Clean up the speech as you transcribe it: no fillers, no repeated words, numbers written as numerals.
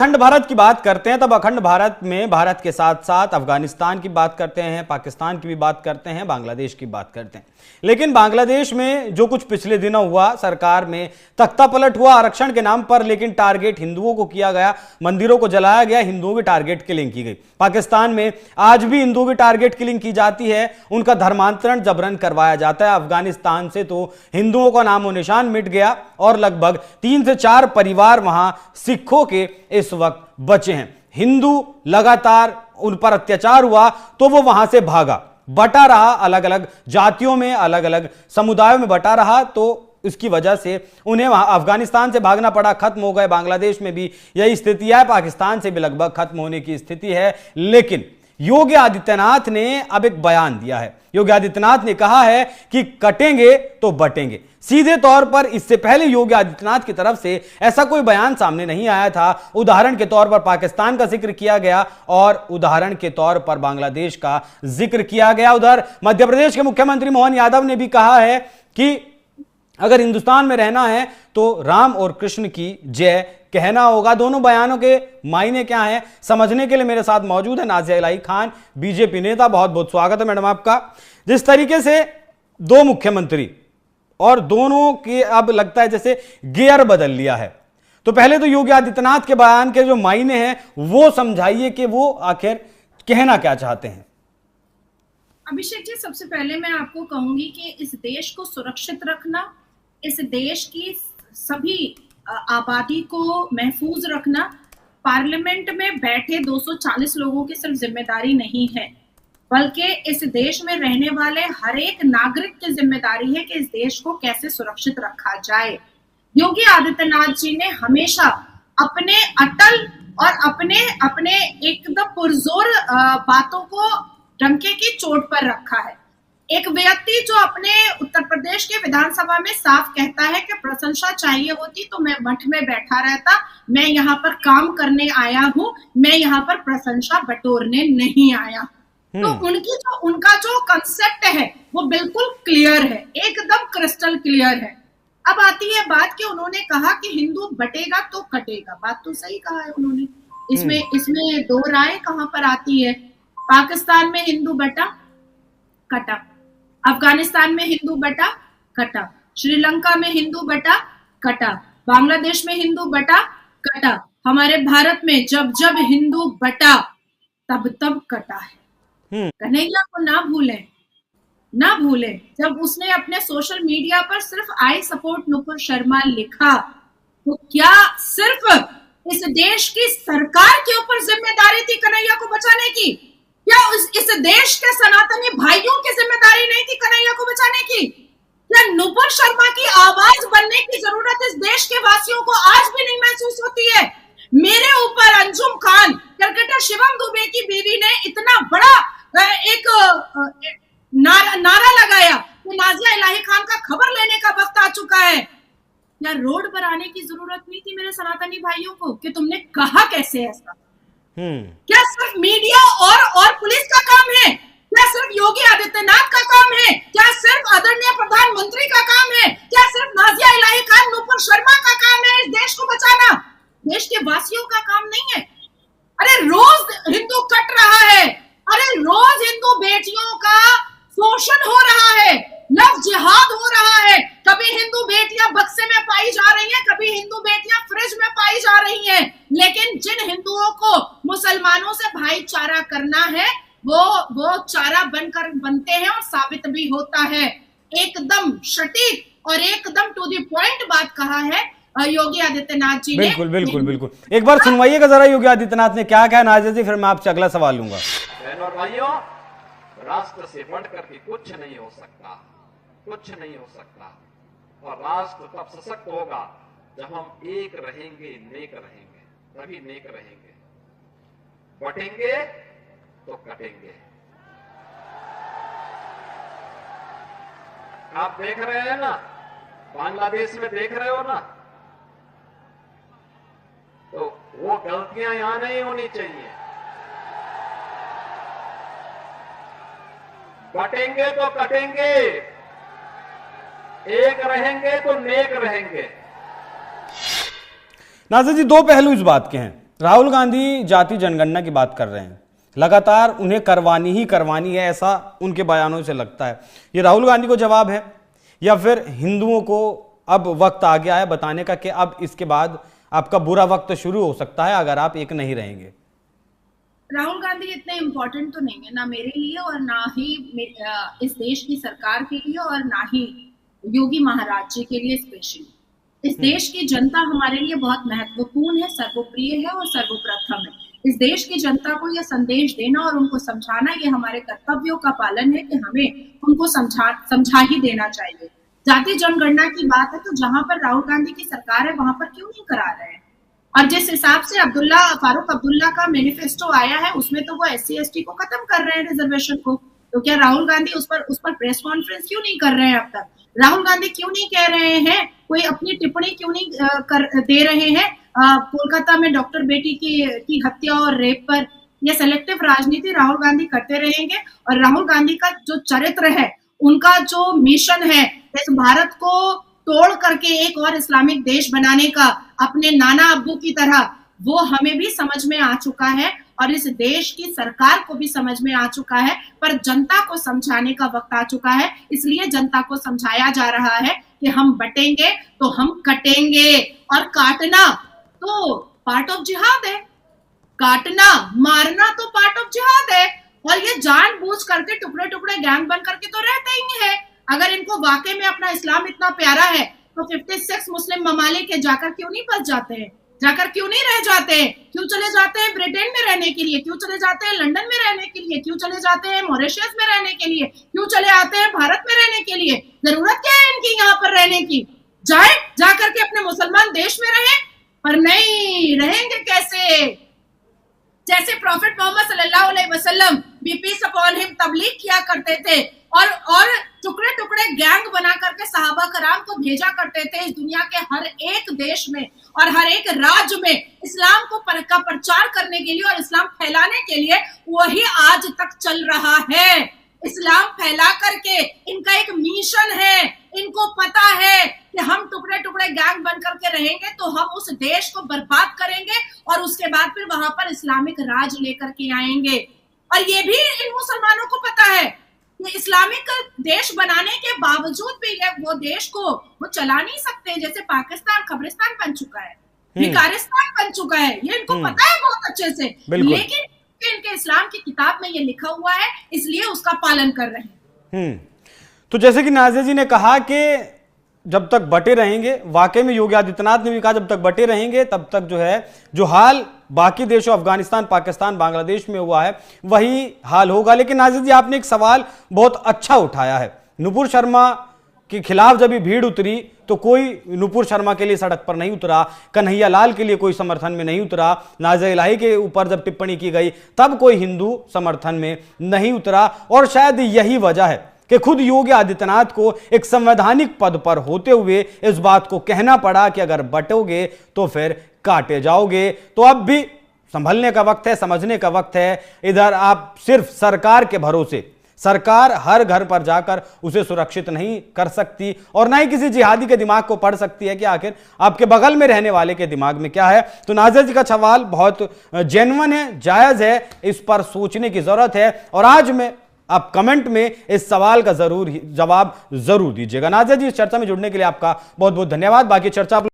अखंड भारत की बात करते हैं तब अखंड भारत में भारत के साथ साथ अफगानिस्तान की बात करते हैं, पाकिस्तान की भी बात करते हैं, बांग्लादेश की बात करते हैं। लेकिन बांग्लादेश में जो कुछ पिछले दिनों हुआ, सरकार में तख्ता पलट हुआ आरक्षण के नाम पर, लेकिन टारगेट हिंदुओं को किया गया, मंदिरों को जलाया गया, हिंदुओं की टारगेट किलिंग की गई। पाकिस्तान में आज भी हिंदुओं की टारगेट किलिंग की जाती है, उनका धर्मांतरण जबरन करवाया जाता है। अफगानिस्तान से तो हिंदुओं का नामो निशान मिट गया और लगभग 3 से 4 परिवार वहां सिखों के इस वक्त बचे हैं। हिंदू लगातार उन पर अत्याचार हुआ तो वो वहां से भागा, बटा रहा, अलग अलग जातियों में, अलग अलग समुदायों में बटा रहा, तो इसकी वजह से उन्हें वहां अफगानिस्तान से भागना पड़ा, खत्म हो गए। बांग्लादेश में भी यही स्थिति है, पाकिस्तान से भी लगभग खत्म होने की स्थिति है। लेकिन योगी आदित्यनाथ ने अब एक बयान दिया है। योगी आदित्यनाथ ने कहा है कि कटेंगे तो बटेंगे। सीधे तौर पर इससे पहले योगी आदित्यनाथ की तरफ से ऐसा कोई बयान सामने नहीं आया था। उदाहरण के तौर पर पाकिस्तान का जिक्र किया गया और उदाहरण के तौर पर बांग्लादेश का जिक्र किया गया। उधर मध्य प्रदेश के मुख्यमंत्री मोहन यादव ने भी कहा है कि अगर हिंदुस्तान में रहना है तो राम और कृष्ण की जय कहना होगा। दोनों बयानों के मायने क्या हैं, समझने के लिए मेरे साथ मौजूद है नाजिया इलाही खान, बीजेपी नेता। बहुत बहुत स्वागत है मैडम आपका। जिस तरीके से दो मुख्यमंत्री और दोनों के अब लगता है जैसे गियर बदल लिया है, तो पहले तो योगी आदित्यनाथ के बयान के जो मायने हैं वो समझाइए कि वो आखिर कहना क्या चाहते हैं। अभिषेक जी, सबसे पहले मैं आपको कहूंगी कि इस देश को सुरक्षित रखना, इस देश की सभी आबादी को महफूज रखना पार्लियामेंट में बैठे 240 लोगों की सिर्फ जिम्मेदारी नहीं है, बल्कि इस देश में रहने वाले हर एक नागरिक की जिम्मेदारी है कि इस देश को कैसे सुरक्षित रखा जाए। योगी आदित्यनाथ जी ने हमेशा अपने अटल और अपने एकदम पुरजोर बातों को डंके की चोट पर रखा है। एक व्यक्ति जो अपने उत्तर प्रदेश के विधानसभा में साफ कहता है कि प्रशंसा चाहिए होती तो मैं मठ में बैठा रहता, मैं यहाँ पर काम करने आया हूँ, मैं यहाँ पर प्रशंसा बटोरने नहीं आया। तो उनका जो कंसेप्ट है वो बिल्कुल क्लियर है, एकदम क्रिस्टल क्लियर है। अब आती है बात कि उन्होंने कहा कि हिंदू बटेगा तो कटेगा। बात तो सही कहा है उन्होंने, इसमें दो राय कहां पर आती है। पाकिस्तान में हिंदू बटा, कटा। अफगानिस्तान में हिंदू बटा, कटा। श्रीलंका में हिंदू बटा, कटा। बांग्लादेश में हिंदू बटा, कटा। हमारे भारत में जब जब हिंदू बटा तब तब कटा है। कन्हैया को ना भूलें। जब उसने अपने सोशल मीडिया पर सिर्फ आई सपोर्ट नुपुर शर्मा लिखा, तो क्या सिर्फ इस देश की सरकार के ऊपर जिम्मेदारी थी कन्हैया को बचाने की? क्या इस देश के सनातनी भाइयों की जिम्मेदारी नहीं थी कन्हैया को बचाने की? क्या नुपुर शर्मा की आवाज बनने की जरूरत इस देश के वासियों को आज भी नहीं महसूस होती है? मेरे ऊपर अंजुम खान, क्रिकेटर शिवम दुबे की बीवी ने इतना बड़ा एक नारा लगाया कि नाजिया इलाही खान का खबर लेने का वक्त आ चुका है। क्या रोड पर आने की जरूरत नहीं थी मेरे सनातनी भाइयों को कि तुमने कहा कैसे ऐसा? क्या सिर्फ मीडिया और पुलिस का काम है? क्या सिर्फ योगी आदित्यनाथ का काम है? क्या सिर्फ आदरणीय प्रधानमंत्री का काम है? क्या सिर्फ नाजिया इलाही खान, नुपुर शर्मा का काम है इस देश को बचाना? देश के वासियों का काम नहीं है? अरे रोज हिंदू कट रहा है, अरे रोज हिंदू बेटियों का शोषण हो रहा है, लव जिहाद हो रहा है। कभी हिंदू बेटियां बक्से में पाई जा रही हैं, कभी हिंदू बेटियां फ्रिज में पाई जा रही हैं। लेकिन जिन हिंदुओं को मुसलमानों से भाईचारा करना है वो चारा बनते हैं और साबित भी होता है। एकदम सटीक और एकदम टू द पॉइंट बात कहा है योगी आदित्यनाथ जी ने। बिल्कुल। एक बार सुनवाइएगा जरा योगी आदित्यनाथ ने क्या कहा नाजिया जी, फिर मैं आपसे अगला सवाल लूंगा। बहनों और भाइयों, राष्ट्र से बढ़कर के कुछ नहीं हो सकता। और राष्ट्र तब सशक्त होगा जब हम एक रहेंगे, नेक रहेंगे, तभी नेक रहेंगे। बटेंगे तो कटेंगे। आप देख रहे हैं ना, बांग्लादेश में देख रहे हो ना, तो वो गलतियां यहां नहीं होनी चाहिए। बटेंगे तो कटेंगे, एक रहेंगे तो नेक रहेंगे। नाजिया जी, दो पहलू इस बात के हैं। राहुल गांधी जाति जनगणना की बात कर रहे हैं, लगातार उन्हें करवानी ही करवानी है, ऐसा उनके बयानों से लगता है। ये राहुल गांधी को जवाब है या फिर हिंदुओं को अब वक्त आ गया है बताने का कि अब इसके बाद आपका बुरा वक्त शुरू हो सकता है अगर आप एक नहीं रहेंगे? राहुल गांधी इतने इम्पोर्टेंट तो नहीं है, ना मेरे लिए और ना ही इस देश की सरकार के लिए और ना ही योगी महाराज जी के लिए स्पेशली। इस देश की जनता हमारे लिए बहुत महत्वपूर्ण है, सर्वप्रिय है और सर्वप्रथम है। इस देश की जनता को यह संदेश देना और उनको समझाना ये हमारे कर्तव्यों का पालन है कि हमें उनको समझा ही देना चाहिए। जाति जनगणना की बात है तो जहां पर राहुल गांधी की सरकार है वहां पर क्यों नहीं करा रहे हैं? और जिस हिसाब से फारूक अब्दुल्ला का मैनिफेस्टो आया है उसमें तो वो SC/ST को खत्म कर रहे हैं, रिजर्वेशन को। तो क्या राहुल गांधी उस पर प्रेस कॉन्फ्रेंस क्यों नहीं कर रहे हैं? अब तक राहुल गांधी क्यों नहीं कह रहे हैं, कोई अपनी टिप्पणी क्यों नहीं दे रहे हैं कोलकाता में डॉक्टर बेटी की हत्या और रेप पर? यह सेलेक्टिव राजनीति राहुल गांधी करते रहेंगे। और राहुल गांधी का जो चरित्र है, उनका जो मिशन है इस भारत को तोड़ करके एक और इस्लामिक देश बनाने का, अपने नाना अब्बू की तरह, वो हमें भी समझ में आ चुका है और इस देश की सरकार को भी समझ में आ चुका है। पर जनता को समझाने का वक्त आ चुका है, इसलिए जनता को समझाया जा रहा है कि हम बटेंगे तो हम कटेंगे। और काटना तो पार्ट ऑफ जिहाद है, काटना मारना तो पार्ट ऑफ जिहाद है। और ये जानबूझ करके टुकड़े टुकड़े गैंग बन करके तो रहते ही है। अगर इनको वाकई में अपना इस्लाम इतना प्यारा है तो 56 मुस्लिम ममालिक है, जाकर क्यों नहीं बस जाते हैं? जाकर क्यों नहीं रह जाते हैं? क्यों चले जाते हैं ब्रिटेन में रहने के लिए? क्यों चले जाते हैं लंदन में रहने के लिए? क्यों चले जाते हैं मॉरिशस में रहने के लिए? क्यों चले आते हैं भारत में रहने के लिए? जरूरत क्या है इनकी यहाँ पर रहने की? जाकर के अपने मुसलमान देश में रहे, पर नहीं रहेंगे कैसे? जैसे प्रॉफिट मोहम्मद सल्लल्लाहु अलैहि वसल्लम पीस अपॉन हिम तबलीग किया करते थे और टुकड़े टुकड़े गैंग बना करके सहाबा कराम को भेजा करते थे इस दुनिया के हर एक देश में और हर एक राज्य में इस्लाम का प्रचार करने के लिए और इस्लाम फैलाने के लिए। वही आज तक चल रहा है। इस्लाम फैला करके इनका एक मिशन है। इनको पता है कि हम टुकड़े टुकड़े गैंग बन करके रहेंगे तो हम उस देश को बर्बाद करेंगे और उसके बाद फिर वहां पर इस्लामिक राज लेकर के आएंगे। और ये भी इन मुसलमानों को पता है कि इस्लामिक देश बनाने के बावजूद भी वो देश को वो चला नहीं सकते। जैसे पाकिस्तान कब्रिस्तान बन चुका है, भिकारिस्तान बन चुका है, ये इनको पता है बहुत अच्छे से। लेकिन इनके इस्लाम की किताब में ये लिखा हुआ है, इसलिए उसका पालन कर रहे हैं। तो जैसे कि नाज़िया जी ने कहा कि जब तक बटे रहेंगे, वाकई में योगी आदित्यनाथ ने भी कहा जब तक बटे रहेंगे तब तक जो है जो हाल बाकी देशों अफगानिस्तान, पाकिस्तान, बांग्लादेश में हुआ है वही हाल होगा। लेकिन नाज़िया जी आपने एक सवाल बहुत अच्छा उठाया है। नुपुर शर्मा के खिलाफ जब ये भीड़ उतरी तो कोई नुपुर शर्मा के लिए सड़क पर नहीं उतरा, कन्हैया लाल के लिए कोई समर्थन में नहीं उतरा, नाज़िया इलाही के ऊपर जब टिप्पणी की गई तब कोई हिंदू समर्थन में नहीं उतरा। और शायद यही वजह है कि खुद योगी आदित्यनाथ को एक संवैधानिक पद पर होते हुए इस बात को कहना पड़ा कि अगर बटोगे तो फिर काटे जाओगे। तो अब भी संभलने का वक्त है, समझने का वक्त है। इधर आप सिर्फ सरकार के भरोसे, सरकार हर घर पर जाकर उसे सुरक्षित नहीं कर सकती और ना ही किसी जिहादी के दिमाग को पढ़ सकती है कि आखिर आपके बगल में रहने वाले के दिमाग में क्या है। तो नाज़िया जी का सवाल बहुत जेन्युइन है, जायज है, इस पर सोचने की जरूरत है। और आज में आप कमेंट में इस सवाल का जवाब जरूर दीजिएगा। नाज़िया जी, इस चर्चा में जुड़ने के लिए आपका बहुत बहुत धन्यवाद। बाकी चर्चा